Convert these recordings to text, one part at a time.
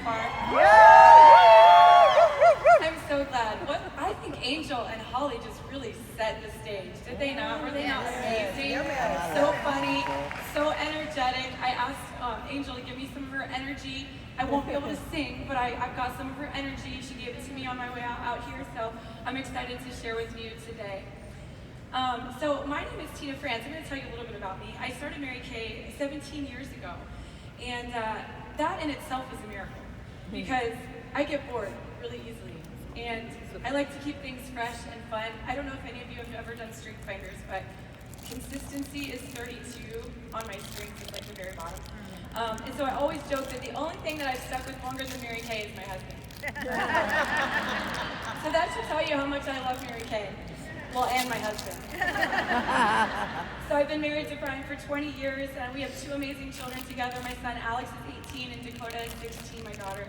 far? I'm so glad. I think Angel and Holly just really set the stage. Did they not? Were they not amazing? So funny, so energetic. I asked Angel to give me some of her energy. I won't be able to sing, but I've got some of her energy. She gave it to me on my way out here, so I'm excited to share with you today. So my name is Tina Frantz. I'm going to tell you a little bit about me. I started Mary Kay 17 years ago, and that in itself is a miracle because I get bored really easily, and I like to keep things fresh and fun. I don't know if any of you have ever done string finders, but consistency is 32 on my strings. It's like the very bottom. And so I always joke that the only thing that I've stuck with longer than Mary Kay is my husband. So that should tell you how much I love Mary Kay. Well, and my husband. So I've been married to Brian for 20 years, and we have two amazing children together. My son Alex is 18, and Dakota is 16, my daughter.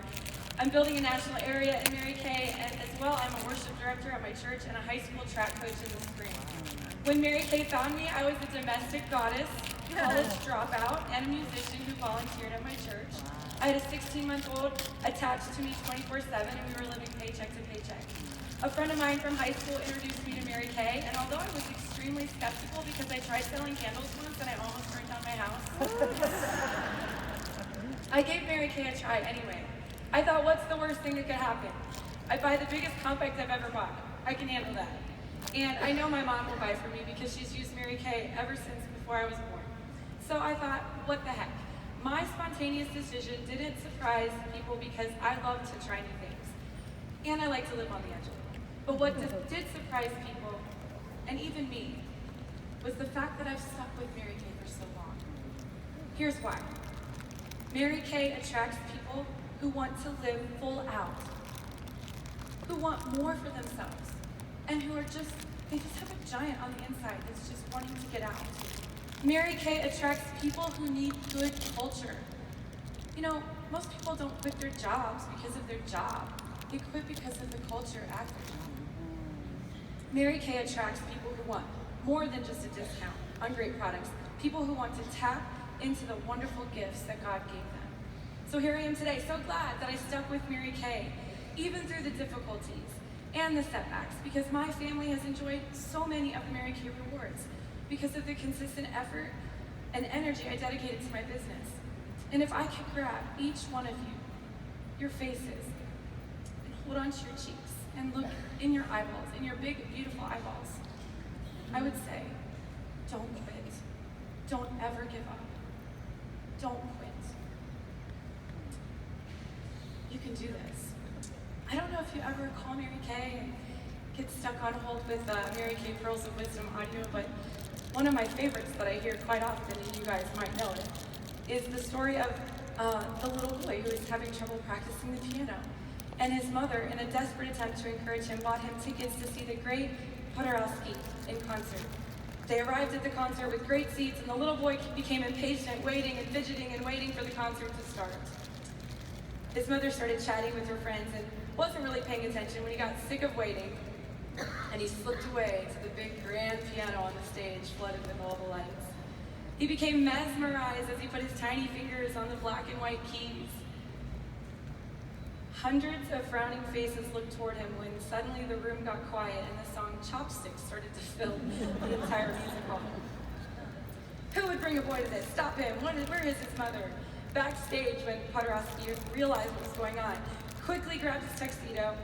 I'm building a national area in Mary Kay, and as well, I'm a worship director at my church and a high school track coach in the spring. When Mary Kay found me, I was a domestic goddess, college dropout, and a musician who volunteered at my church. I had a 16-month-old attached to me 24/7, and we were living paycheck to paycheck. A friend of mine from high school introduced me to Mary Kay, and although I was extremely skeptical because I tried selling candles once and I almost burned down my house, I gave Mary Kay a try anyway. I thought, what's the worst thing that could happen? I buy the biggest compacts I've ever bought. I can handle that. And I know my mom will buy for me because she's used Mary Kay ever since before I was born. So I thought, what the heck? My spontaneous decision didn't surprise people because I love to try new things. And I like to live on the edge of it. But what did surprise people, and even me, was the fact that I've stuck with Mary Kay for so long. Here's why. Mary Kay attracts people who want to live full out, who want more for themselves, and who are they just have a giant on the inside that's just wanting to get out. Mary Kay attracts people who need good culture. You know, most people don't quit their jobs because of their job. They quit because of the culture at their job. Mary Kay attracts people who want more than just a discount on great products, people who want to tap into the wonderful gifts that God gave them. So here I am today, so glad that I stuck with Mary Kay, even through the difficulties and the setbacks, because my family has enjoyed so many of the Mary Kay rewards because of the consistent effort and energy I dedicated to my business. And if I could grab each one of you, your faces, and hold onto your cheeks, and look in your eyeballs, in your big, beautiful eyeballs, I would say, don't quit. Don't ever give up. Don't quit. You can do this. I don't know if you ever call Mary Kay and get stuck on hold with Mary Kay Pearls of Wisdom audio, but one of my favorites that I hear quite often, and you guys might know it, is the story of the little boy who is having trouble practicing the piano. And his mother, in a desperate attempt to encourage him, bought him tickets to see the great Podorowski in concert. They arrived at the concert with great seats, and the little boy became impatient, waiting and fidgeting and waiting for the concert to start. His mother started chatting with her friends and wasn't really paying attention when he got sick of waiting, and he slipped away to the big grand piano on the stage, flooded with all the lights. He became mesmerized as he put his tiny fingers on the black and white keys. Hundreds of frowning faces looked toward him when suddenly the room got quiet and the song Chopsticks started to fill the entire music hall. Who would bring a boy to this? Stop him. Where is his mother? Backstage, when Podorowski realized what was going on, quickly grabbed his tuxedo,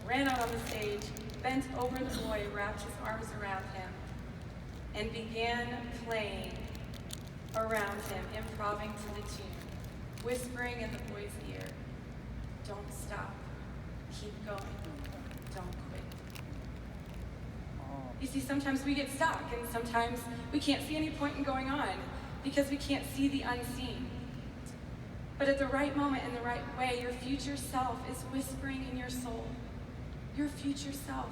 ran out on the stage, bent over the boy, wrapped his arms around him, and began playing around him, improvising to the tune, whispering in the boy's ear, "Don't stop, keep going, don't quit." You see, sometimes we get stuck, and sometimes we can't see any point in going on because we can't see the unseen. But at the right moment, in the right way, your future self is whispering in your soul. Your future self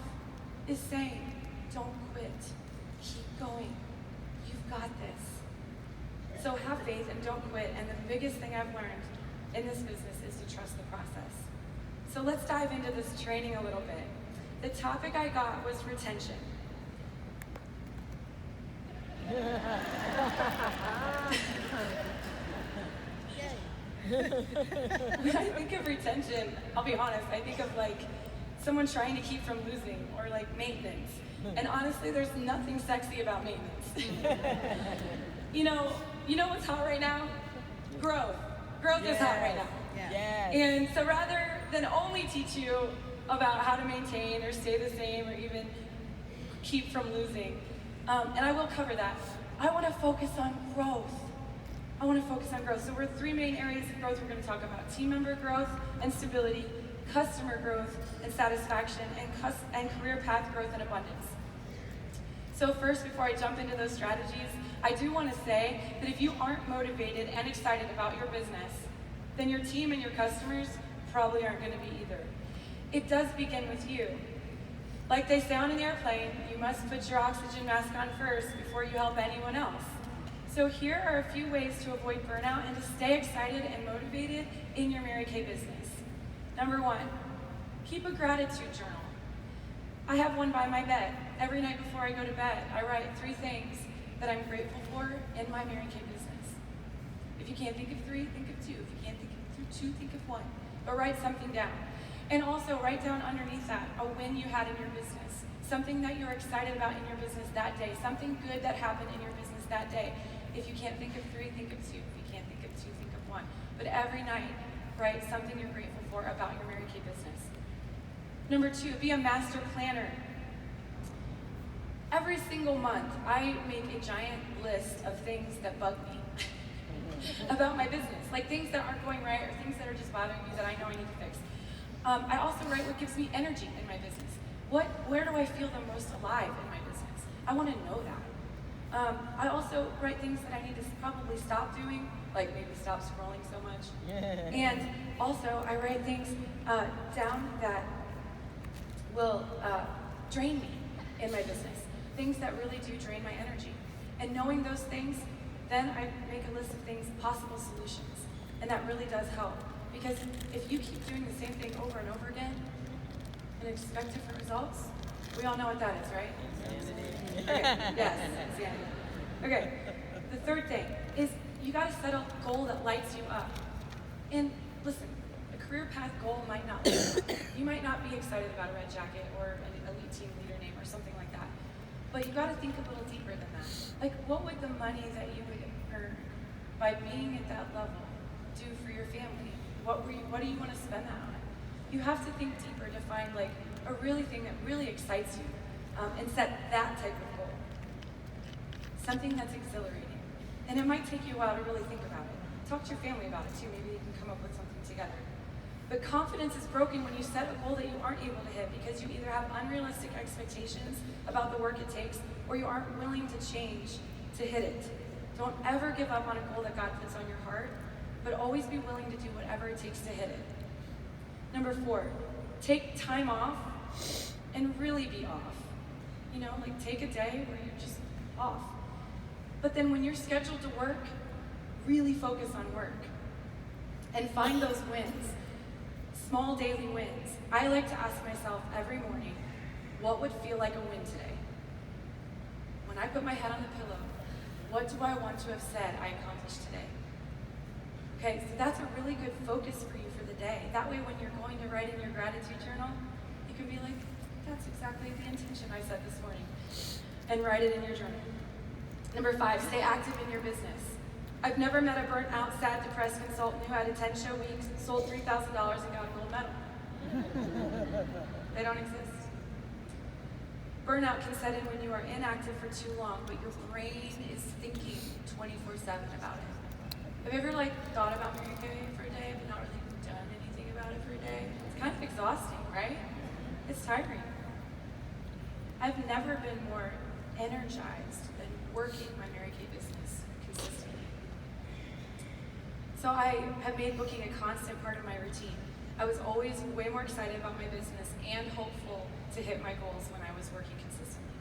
is saying, don't quit, keep going, you've got this. So have faith and don't quit, and the biggest thing I've learned in this business is to trust the process. So let's dive into this training a little bit. The topic I got was retention. When I think of retention, I'll be honest, I think of like someone trying to keep from losing or like maintenance. And honestly, there's nothing sexy about maintenance. You know what's hot right now? Growth. Growth is hot right now. Yes. And so rather than only teach you about how to maintain or stay the same or even keep from losing, and I will cover that, I want to focus on growth. So we're 3 main areas of growth we're going to talk about: team member growth and stability, customer growth and satisfaction, and career path growth and abundance. So first, before I jump into those strategies, I do want to say that if you aren't motivated and excited about your business, then your team and your customers probably aren't going to be either. It does begin with you. Like they say on an airplane, you must put your oxygen mask on first before you help anyone else. So here are a few ways to avoid burnout and to stay excited and motivated in your Mary Kay business. Number 1, keep a gratitude journal. I have one by my bed. Every night before I go to bed, I write 3 things that I'm grateful for in my Mary Kay business. If you can't think of 3, think of 2. If you can't think of 2, think of 1. But write something down. And also write down underneath that a win you had in your business, something that you're excited about in your business that day, something good that happened in your business that day. If you can't think of 3, think of 2. If you can't think of 2, think of 1. But every night, write something you're grateful for about your Mary Kay business. Number 2, be a master planner. Every single month, I make a giant list of things that bug me about my business, like things that aren't going right or things that are just bothering me that I know I need to fix. I also write what gives me energy in my business. Where do I feel the most alive in my business? I want to know that. I also write things that I need to probably stop doing, like maybe stop scrolling so much. And also, I write things down that will drain me in my business, things that really do drain my energy. And knowing those things, then I make a list of things, possible solutions. And that really does help. Because if you keep doing the same thing over and over again and expect different results, we all know what that is, right? Okay. Yes, insanity. Okay, the third thing is you gotta set a goal that lights you up. And listen, a career path goal might not you might not be excited about a red jacket or an elite team leader name or something like that. But you gotta think a little deeper than that. Like, what would the money that you would earn by being at that level do for your family? What do you want to spend that on? You have to think deeper to find like a really thing that really excites you, and set that type of goal. Something that's exhilarating. And it might take you a while to really think about it. Talk to your family about it too. Maybe you can come up with something together. But confidence is broken when you set a goal that you aren't able to hit because you either have unrealistic expectations about the work it takes or you aren't willing to change to hit it. Don't ever give up on a goal that God puts on your heart, but always be willing to do whatever it takes to hit it. Number 4, take time off and really be off. Like take a day where you're just off. But then when you're scheduled to work, really focus on work and find those wins, small daily wins. I like to ask myself every morning, what would feel like a win today? When I put my head on the pillow, what do I want to have said I accomplished today? Okay, so that's a really good focus for you for the day. That way when you're going to write in your gratitude journal, you can be like, that's exactly the intention I set this morning, and write it in your journal. Number 5, stay active in your business. I've never met a burnt out, sad, depressed consultant who had a 10-show week, sold $3,000 and got a gold medal. They don't exist. Burnout can set in when you are inactive for too long, but your brain is thinking 24/7 about it. Have you ever thought about Mary Kay for a day but not really done anything about it for a day? It's kind of exhausting, right? It's tiring. I've never been more energized than working my Mary Kay business consistently. So I have made booking a constant part of my routine. I was always way more excited about my business and hopeful to hit my goals when I was working consistently.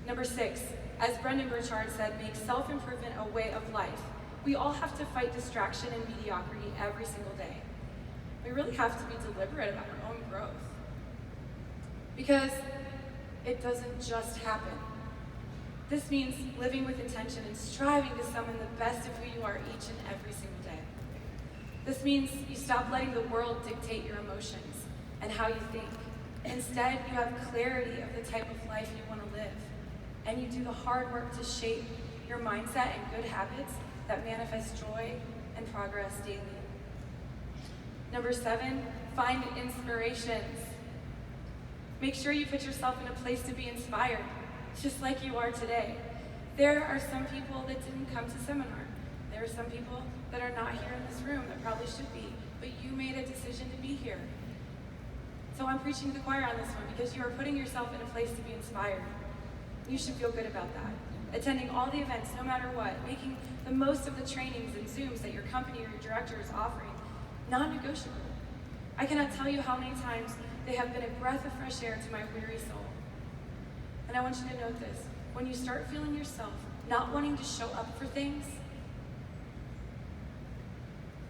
Number 6, as Brendan Burchard said, make self-improvement a way of life. We all have to fight distraction and mediocrity every single day. We really have to be deliberate about our own growth. Because it doesn't just happen. This means living with intention and striving to summon the best of who you are each and every single day. This means you stop letting the world dictate your emotions and how you think. Instead, you have clarity of the type of life you want to live. And you do the hard work to shape your mindset and good habits that manifest joy and progress daily. Number 7, find inspirations. Make sure you put yourself in a place to be inspired, just like you are today. There are some people that didn't come to seminar. There are some people that are not here in this room that probably should be, but you made a decision to be here. So I'm preaching to the choir on this one because you are putting yourself in a place to be inspired. You should feel good about that. Attending all the events, no matter what, making the most of the trainings and Zooms that your company or your director is offering, non-negotiable. I cannot tell you how many times they have been a breath of fresh air to my weary soul. And I want you to note this. When you start feeling yourself not wanting to show up for things,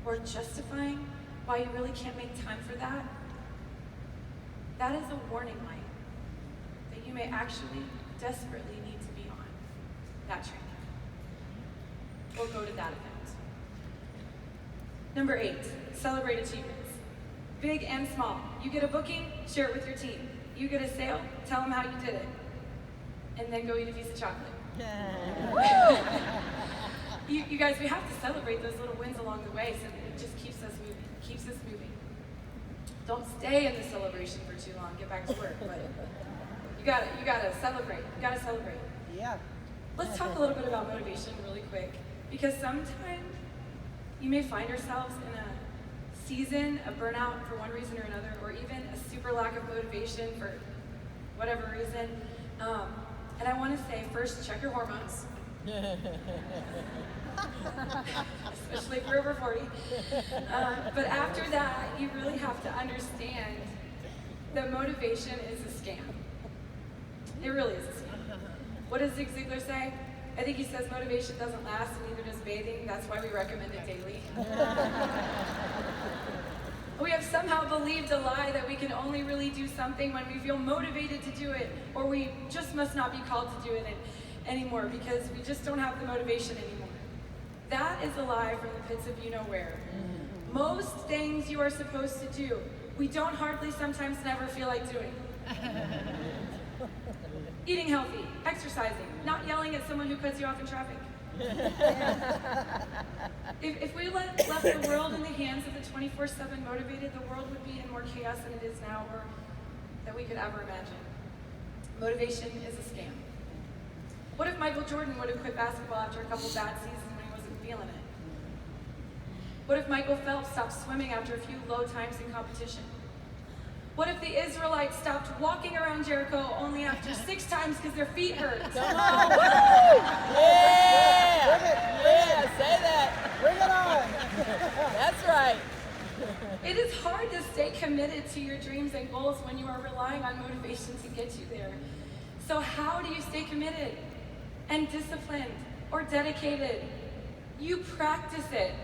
or justifying why you really can't make time for that, that is a warning light that you may actually desperately need to be on that training or go to that event. Number 8, celebrate achievements. Big and small. You get a booking, share it with your team. You get a sale, tell them how you did it. And then go eat a piece of chocolate. You guys, we have to celebrate those little wins along the way so that it just keeps us moving. Don't stay in the celebration for too long, get back to work, but you gotta celebrate. You gotta celebrate. Yeah. Let's talk a little bit about motivation really quick, because sometimes you may find yourselves in a season of burnout for one reason or another, or even a super lack of motivation for whatever reason. And I want to say, first, check your hormones. Especially if you're over 40. But after that, you really have to understand that motivation is a scam. It really is a scam. What does Zig Ziglar say? I think he says motivation doesn't last, and neither does bathing. That's why we recommend it daily. We have somehow believed a lie that we can only really do something when we feel motivated to do it, or we just must not be called to do it anymore because we just don't have the motivation anymore. That is a lie from the pits of you-know-where. Most things you are supposed to do, we don't hardly sometimes never feel like doing. Eating healthy, exercising, not yelling at someone who cuts you off in traffic. If we left the world in the hands of the 24/7 motivated, the world would be in more chaos than it is now, or that we could ever imagine. Motivation is a scam. What if Michael Jordan would have quit basketball after a couple bad seasons when he wasn't feeling it? What if Michael Phelps stopped swimming after a few low times in competition? What if the Israelites stopped walking around Jericho only after 6 times because their feet hurt? Come on! Yeah, say that. Bring it on! That's right. It is hard to stay committed to your dreams and goals when you are relying on motivation to get you there. So how do you stay committed and disciplined or dedicated? You practice it,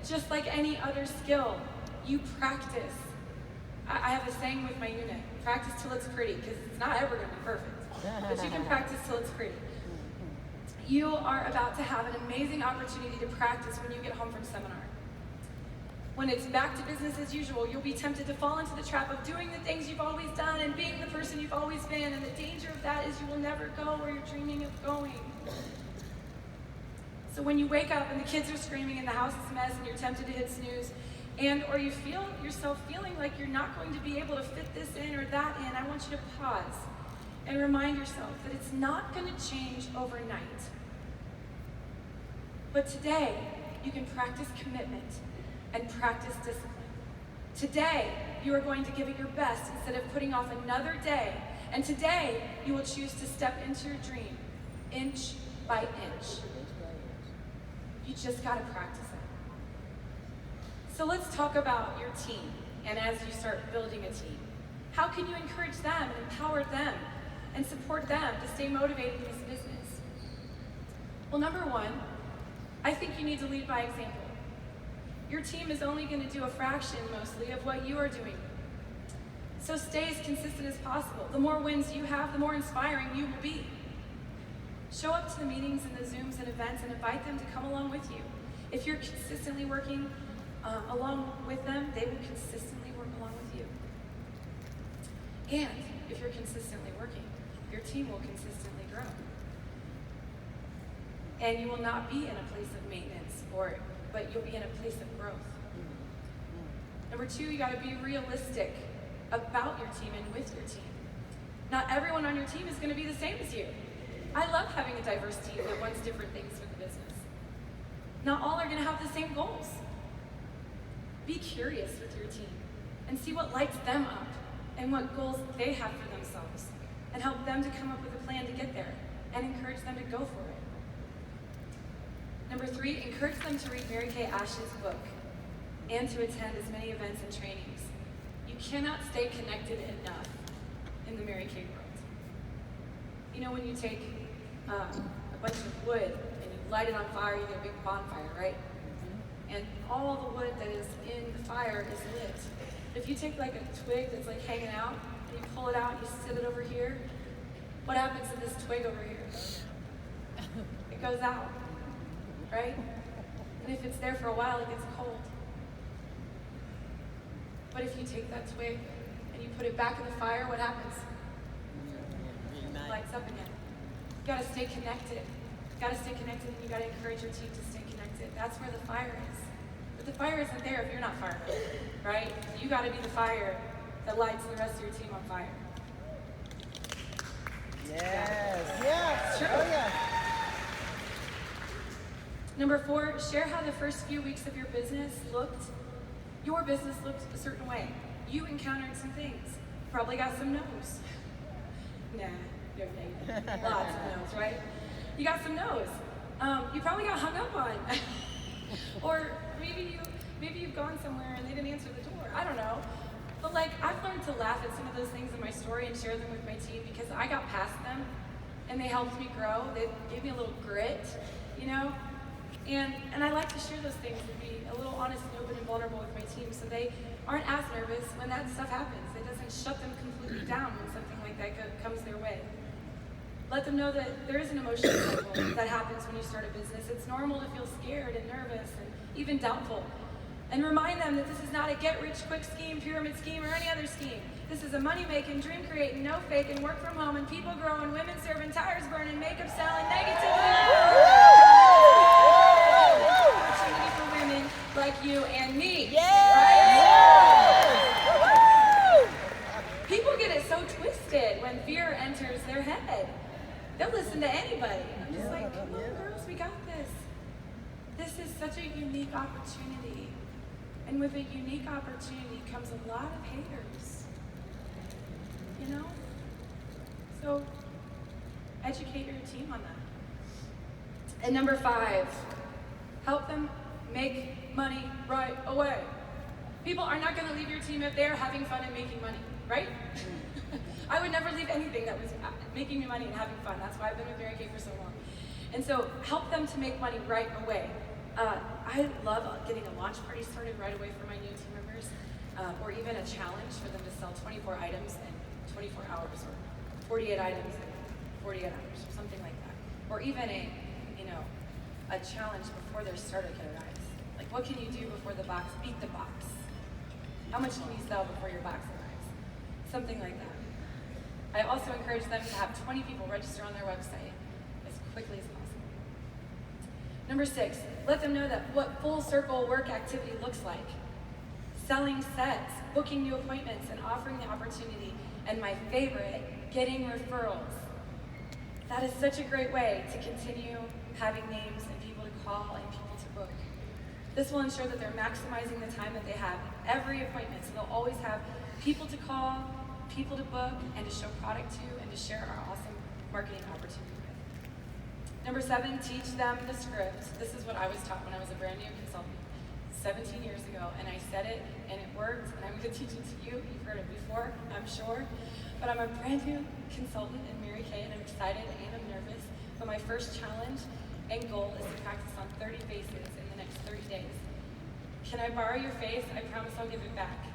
just like any other skill. You practice. I have a saying with my unit, practice till it's pretty, because it's not ever going to be perfect, but you can practice till it's pretty. You are about to have an amazing opportunity to practice when you get home from seminar. When it's back to business as usual, you'll be tempted to fall into the trap of doing the things you've always done and being the person you've always been, and the danger of that is you will never go where you're dreaming of going. So when you wake up and the kids are screaming and the house is a mess and you're tempted to hit snooze, or you feel yourself feeling like you're not going to be able to fit this in or that in, I want you to pause and remind yourself that it's not going to change overnight. But today, you can practice commitment and practice discipline. Today, you are going to give it your best instead of putting off another day. And today, you will choose to step into your dream, inch by inch. You just got to practice it. So let's talk about your team, and as you start building a team, how can you encourage them and empower them and support them to stay motivated in this business? Well, number 1, I think you need to lead by example. Your team is only going to do a fraction, mostly, of what you are doing. So stay as consistent as possible. The more wins you have, the more inspiring you will be. Show up to the meetings and the Zooms and events and invite them to come along with you. If you're consistently working along with them, they will consistently work along with you. And if you're consistently working, your team will consistently grow. And you will not be in a place of maintenance, but you'll be in a place of growth. Number 2, you got to be realistic about your team and with your team. Not everyone on your team is going to be the same as you. I love having a diverse team that wants different things for the business. Not all are going to have the same goals. Be curious with your team and see what lights them up and what goals they have for themselves, and help them to come up with a plan to get there and encourage them to go for it. Number 3, encourage them to read Mary Kay Ash's book and to attend as many events and trainings. You cannot stay connected enough in the Mary Kay world. You know, when you take a bunch of wood and you light it on fire, you get a big bonfire, right? And all the wood that is in the fire is lit. If you take like a twig that's like hanging out, and you pull it out and you sit it over here, what happens to this twig over here? It goes out, right? And if it's there for a while, it gets cold. But if you take that twig and you put it back in the fire, what happens? It lights up again. You gotta stay connected. You gotta stay connected, and you gotta encourage your team to stay connected. That's where the fire is. But the fire isn't there if you're not fired up, right? You gotta be the fire that lights the rest of your team on fire. Yes. Yes. It's true. Oh, yeah. Number 4, share how the first few weeks of your business looked. Your business looked a certain way. You encountered some things. Probably got some no's. Nah, no, lots of no's, right? You got some no's. You probably got hung up on. Or maybe you've gone somewhere and they didn't answer the door. I don't know. But like, I've learned to laugh at some of those things in my story and share them with my team because I got past them and they helped me grow. They gave me a little grit, you know? And I like to share those things and be a little honest and open and vulnerable with my team so they aren't as nervous when that stuff happens. It doesn't shut them completely down when something like that comes their way. Let them know that there is an emotional cycle that happens when you start a business. It's normal to feel scared and nervous and even doubtful. And remind them that this is not a get-rich-quick scheme, pyramid scheme, or any other scheme. This is a money-making, dream-creating, no-faking, work-from-home, and people-growing, women-serving, tires-burning, makeup-selling, negativity opportunity for women like you and me. Right? People get it so twisted when fear enters their head. They'll listen to anybody. I'm just like, come on, girls, we got this. This is such a unique opportunity. And with a unique opportunity comes a lot of haters. You know? So, educate your team on that. And number 5, help them make money right away. People are not going to leave your team if they're having fun and making money, right? I would never leave anything that was making me money and having fun. That's why I've been with Mary Kay for so long. And so help them to make money right away. I love getting a launch party started right away for my new team members, or even a challenge for them to sell 24 items in 24 hours, or 48 items in 48 hours, or something like that. Or even a challenge before their starter kit arrives. Like, what can you do before the box? Beat the box. How much can you sell before your box arrives? Something like that. I also encourage them to have 20 people register on their website as quickly as possible. Number 6, let them know that what full circle work activity looks like. Selling sets, booking new appointments, and offering the opportunity, and my favorite, getting referrals. That is such a great way to continue having names and people to call and people to book. This will ensure that they're maximizing the time that they have every appointment, so they'll always have people to call, people to book, and to show product to, and to share our awesome marketing opportunity with. Number 7, teach them the script. This is what I was taught when I was a brand new consultant 17 years ago, and I said it, and it worked, and I'm going to teach it to you. You've heard it before, I'm sure. But I'm a brand new consultant in Mary Kay, and I'm excited and I'm nervous. But my first challenge and goal is to practice on 30 faces in the next 30 days. Can I borrow your face? I promise I'll give it back.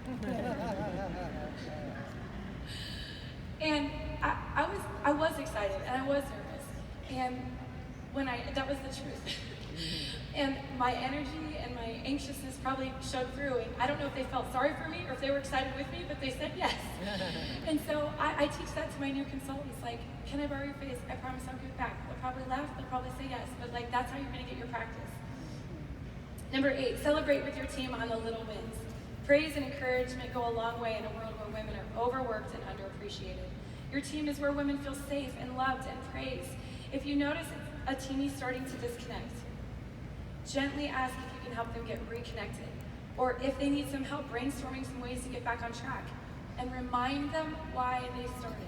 And I was excited and I was nervous. And that was the truth. And my energy and my anxiousness probably showed through. And I don't know if they felt sorry for me or if they were excited with me, but they said yes. And so I teach that to my new consultants. Like, can I borrow your face? I promise I'll give it back. They'll probably laugh. They'll probably say yes. But like, that's how you're going to get your practice. Number 8, celebrate with your team on the little wins. Praise and encouragement go a long way in a world where women are overworked and underappreciated. Your team is where women feel safe and loved and praised. If you notice a teamie starting to disconnect, gently ask if you can help them get reconnected, or if they need some help brainstorming some ways to get back on track, and remind them why they started.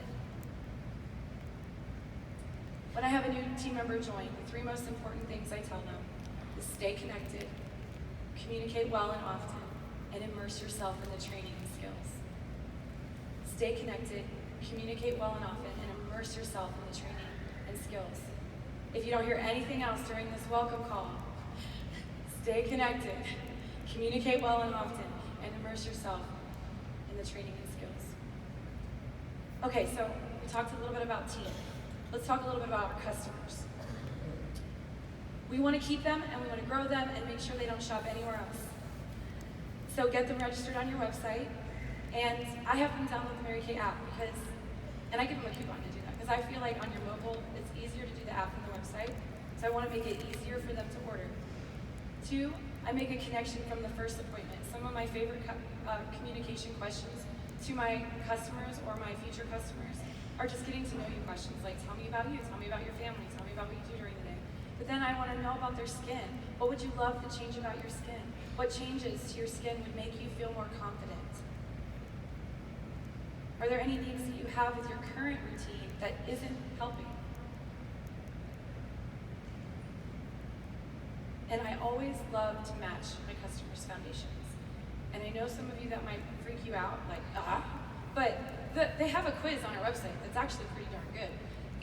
When I have a new team member join, the 3 most important things I tell them is stay connected, communicate well and often, and immerse yourself in the training and skills. Stay connected, communicate well and often, and immerse yourself in the training and skills. If you don't hear anything else during this welcome call, stay connected, communicate well and often, and immerse yourself in the training and skills. Okay, so we talked a little bit about team. Let's talk a little bit about our customers. We want to keep them and we want to grow them and make sure they don't shop anywhere else. So get them registered on your website, and I have them download the Mary Kay app and I give them a coupon to do that because I feel like on your mobile it's easier to do the app than the website. So I want to make it easier for them to order. 2, I make a connection from the first appointment. Some of my favorite communication questions to my customers or my future customers are just getting to know you questions like, tell me about you, tell me about your family, tell me about what you do during the day. But then I want to know about their skin. What would you love to change about your skin? What changes to your skin would make you feel more confident? Are there any needs that you have with your current routine that isn't helping? And I always love to match my customers' foundations. And I know some of you that might freak you out, like, but they have a quiz on our website that's actually pretty darn good.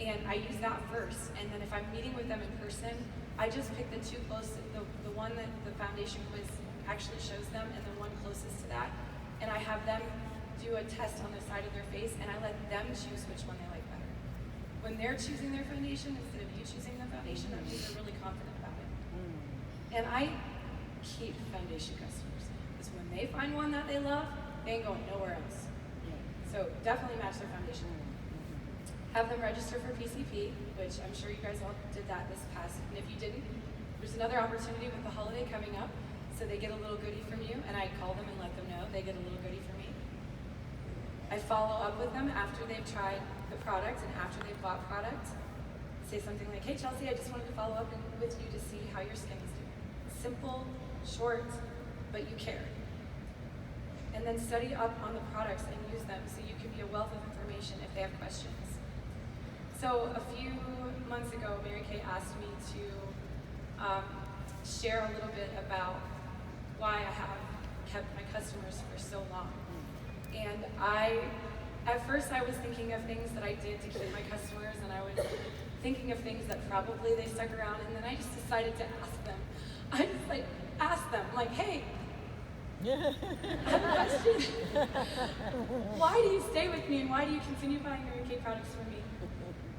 And I use that first. And then if I'm meeting with them in person, I just pick the 2 closest, the one that the foundation quiz actually shows them, and the one closest to that. And I have them do a test on the side of their face, and I let them choose which one they like better. When they're choosing their foundation instead of you choosing the foundation, that means they're really confident about it. And I keep foundation customers, because when they find one that they love, they ain't going nowhere else. So definitely match their foundation. Have them register for PCP, which I'm sure you guys all did that this past, and if you didn't, there's another opportunity with the holiday coming up, so they get a little goodie from you, and I call them and let them know they get a little goodie from me. I follow up with them after they've tried the product and after they've bought product. Say something like, hey Chelsea, I just wanted to follow up with you to see how your skin is doing. Simple, short, but you care. And then study up on the products and use them so you can be a wealth of information if they have questions. So a few months ago, Mary Kay asked me to share a little bit about why I have kept my customers for so long. And at first I was thinking of things that I did to keep my customers, and I was thinking of things that probably they stuck around, and then I just decided to ask them. I just asked them, hey, I have a question. Why do you stay with me, and why do you continue buying Mary Kay products from me?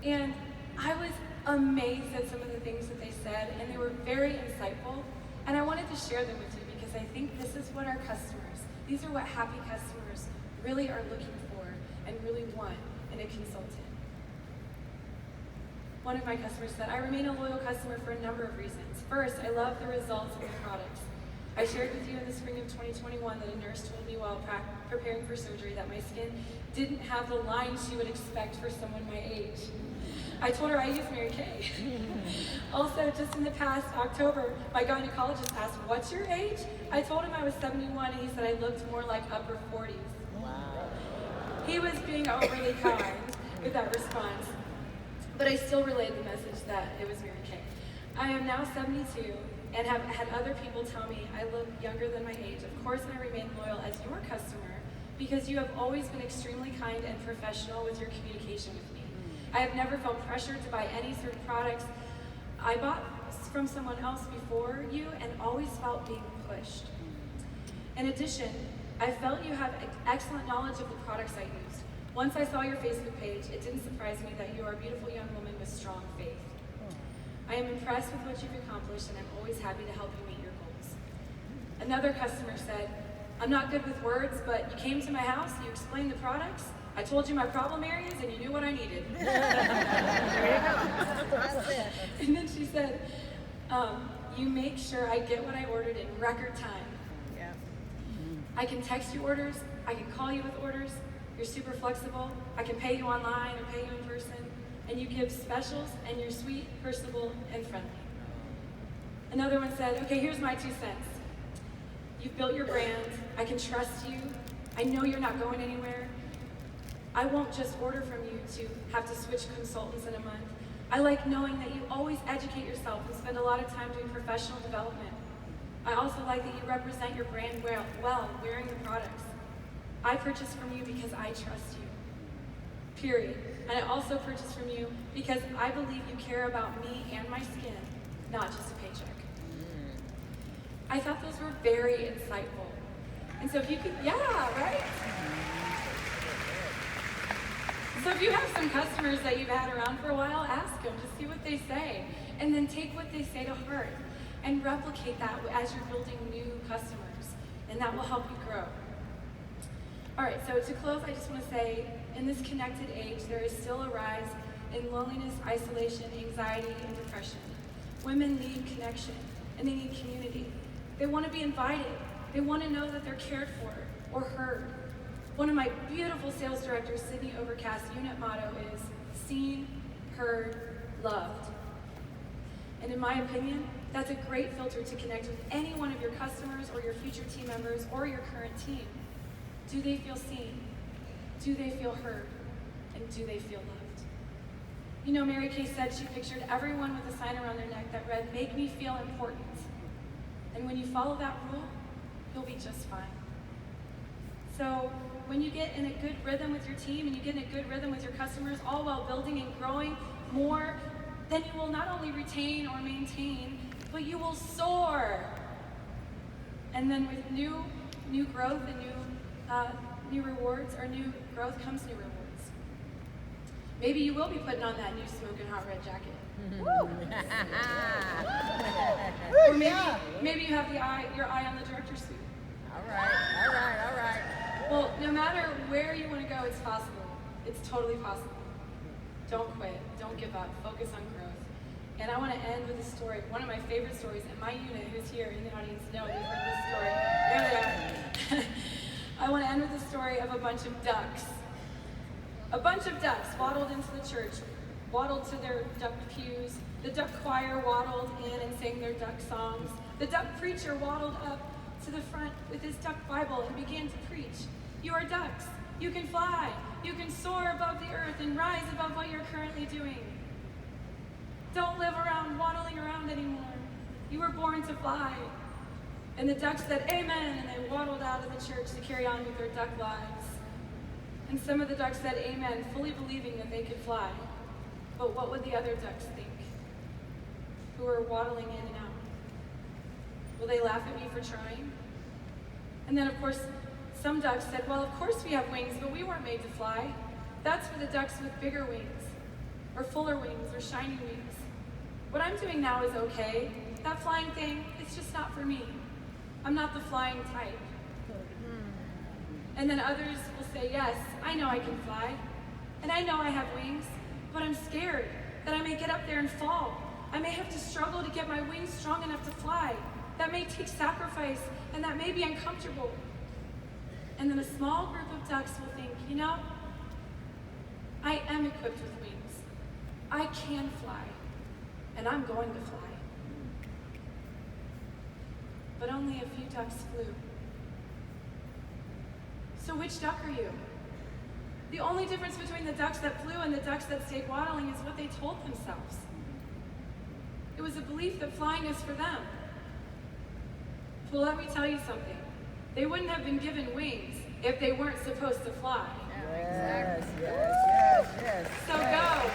And I was amazed at some of the things that they said, and they were very insightful, and I wanted to share them with you because I think this is what our customers, these are what happy customers really are looking for and really want in a consultant. One of my customers said, I remain a loyal customer for a number of reasons. First, I love the results of the products. I shared with you in the spring of 2021 that a nurse told me while preparing for surgery that my skin didn't have the lines she would expect for someone my age. I told her I use Mary Kay. Also, just in the past October, my gynecologist asked, what's your age? I told him I was 71, and he said I looked more like upper 40s. Wow. He was being overly kind with that response, but I still relayed the message that it was Mary Kay. I am now 72 and have had other people tell me I look younger than my age. Of course, I remain loyal as your customer because you have always been extremely kind and professional with your communication with me. I have never felt pressured to buy any certain products I bought from someone else before you and always felt being pushed. In addition, I felt you have excellent knowledge of the products I used. Once I saw your Facebook page, it didn't surprise me that you are a beautiful young woman with strong faith. I am impressed with what you've accomplished, and I'm always happy to help you meet your goals. Another customer said, I'm not good with words, but you came to my house, you explained the products, I told you my problem areas, and you knew what I needed. And then she said, you make sure I get what I ordered in record time. Yeah. I can text you orders, I can call you with orders, you're super flexible, I can pay you online or pay you in person, and you give specials, and you're sweet, personable, and friendly. Another one said, okay, here's my 2 cents. You've built your brand, I can trust you, I know you're not going anywhere. I won't just order from you to have to switch consultants in a month. I like knowing that you always educate yourself and spend a lot of time doing professional development. I also like that you represent your brand well wearing the products. I purchase from you because I trust you, period. And I also purchase from you because I believe you care about me and my skin, not just a paycheck. I thought those were very insightful. And so if you could, yeah, right? So if you have some customers that you've had around for a while, ask them to see what they say. And then take what they say to heart and replicate that as you're building new customers. And that will help you grow. All right, so to close, I just want to say, in this connected age, there is still a rise in loneliness, isolation, anxiety, and depression. Women need connection, and they need community. They want to be invited. They want to know that they're cared for or heard. One of my beautiful sales directors, Sydney Overcast's unit motto is, seen, heard, loved. And in my opinion, that's a great filter to connect with any one of your customers or your future team members or your current team. Do they feel seen? Do they feel heard? And do they feel loved? You know, Mary Kay said she pictured everyone with a sign around their neck that read, make me feel important. And when you follow that rule, you'll be just fine. So when you get in a good rhythm with your team and you get in a good rhythm with your customers, all while building and growing more, then you will not only retain or maintain, but you will soar. And then with new growth and new rewards, or new growth comes new rewards. Maybe you will be putting on that new smoking hot red jacket. Or maybe you have your eye on the director's suit. All right. Well, no matter where you want to go, it's possible. It's totally possible. Don't quit. Don't give up. Focus on growth. And I want to end with a story, one of my favorite stories, and my unit who's here in the audience know they've heard this story. There they are. I want to end with a story of a bunch of ducks. A bunch of ducks waddled into the church, waddled to their duck pews. The duck choir waddled in and sang their duck songs. The duck preacher waddled up to the front with his duck Bible and began to preach. You are ducks. You can fly. You can soar above the earth and rise above what you're currently doing. Don't live around waddling around anymore. You were born to fly. And the ducks said, amen, and they waddled out of the church to carry on with their duck lives. And some of the ducks said amen, fully believing that they could fly. But what would the other ducks think, who were waddling in and out? Will they laugh at me for trying? And then, of course, some ducks said, well, of course we have wings, but we weren't made to fly. That's for the ducks with bigger wings, or fuller wings, or shiny wings. What I'm doing now is okay. That flying thing, it's just not for me. I'm not the flying type. And then others will say, yes, I know I can fly, and I know I have wings, but I'm scared that I may get up there and fall. I may have to struggle to get my wings strong enough to fly. That may take sacrifice, and that may be uncomfortable. And then a small group of ducks will think, you know, I am equipped with wings. I can fly, and I'm going to fly. But only a few ducks flew. So which duck are you? The only difference between the ducks that flew and the ducks that stayed waddling is what they told themselves. It was a belief that flying is for them. Well, let me tell you something. They wouldn't have been given wings if they weren't supposed to fly. Yes. So go.